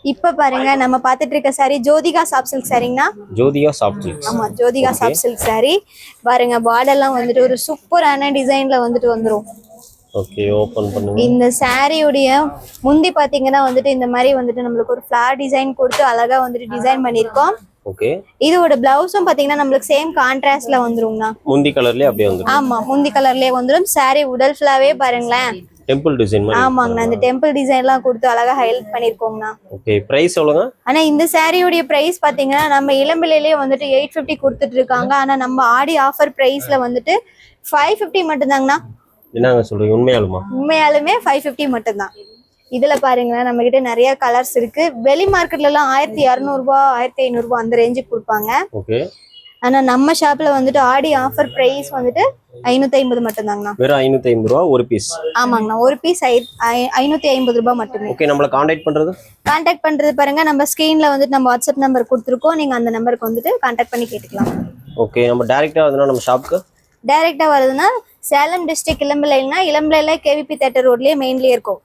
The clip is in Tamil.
இப்ப பாருங்க நம்ம பாத்துட்டு இருக்க saree ஜோதிகா சாஃப்ட் சில்க் சாரீங்கண்ணா. Jyothika soft silk. ஆமா ஜோதிகா சாஃப்ட் சில்க் saree. பாருங்க பார்டர் எல்லாம் வந்துட்டு ஒரு சூப்பரான டிசைன்ல வந்துட்டு வந்துரும். ஓகே ஓபன் பண்ணுங்க. இந்த saree உடைய முந்தி பாத்தீங்கன்னா வந்துட்டு இந்த மாதிரி வந்துட்டு நம்மளுக்கு ஒரு ஃபிளார் டிசைன் கொடுத்து அழகா வந்துட்டு டிசைன் பண்ணிருக்கோம். ஓகே. இதோட பிளவுஸும் பாத்தீங்கன்னா நம்மளுக்கு சேம் கான்ட்ராஸ்ட்ல வந்துருங்கண்ணா. முந்தி கலர்லயே அப்படியே வந்துரும். ஆமா முந்தி கலர்லயே வந்துரும். saree உடல் ஃபுல்லாவே பாருங்களேன் டெம்பிள் டிசைன் மாதிரி. ஆமாங்கண்ணா அந்த டெம்பிள் டிசைன்லாம் கொடுத்து அழகா ஹைலைட் பண்ணிருக்கோங்கண்ணா. ஓகே பிரைஸ் எவ்வளவுங்க? ஆனா இந்த சாரியோட பிரைஸ் பாத்தீங்கன்னா நம்ம இளம்பிள்ளையிலேயே வந்துட்டு 850 கொடுத்துட்டு இருக்காங்க. ஆனா நம்ம ஆடி ஆஃபர் பிரைஸ்ல வந்துட்டு 550 மட்டும்தாங்கண்ணா. என்னங்க சொல்றீங்க? உண்மையாலுமா? உண்மையாலுமே 550 மட்டும்தான். இதுல பாருங்க நம்ம கிட்ட நிறைய கலர்ஸ் இருக்கு. வெளி மார்க்கெட்ல எல்லாம் 1200 ரூபாய் 1500 ரூபாய் அந்த ரேஞ்சுக்கு கொடுப்பாங்க. ஓகே. ஆனா நம்ம ஷாப்ல வந்துட்டு ஆடி ஆஃபர் பிரைஸ் வந்துட்டு 550 மட்டும்தாங்கண்ணா. வெறும் 550 ரூபாய் ஒரு பீஸ். ஆமாங்கண்ணா ஒரு பீஸ் 550 ரூபாய் மட்டுமே. ஓகே. நம்மள கான்டாக்ட் பண்றது பாருங்க நம்ம ஸ்கிரீன்ல வந்துட்டு நம்ம வாட்ஸ்அப் நம்பர் கொடுத்துருக்கோம். நீங்க அந்த நம்பருக்கு வந்துட்டு கான்டாக்ட் பண்ணி கேட்டுக்கலாம். ஓகே. நம்ம டைரக்டா வரதுனா நம்ம ஷாப்க்கு டைரக்டா வருதுன்னா சேலம் டிஸ்ட்ரிக்ட் இளம்பிள்ளைனா இளம்பிள்ளைல கேவிபி தியேட்டர் ரோட்லயே மெயின்லயே இருக்கும்.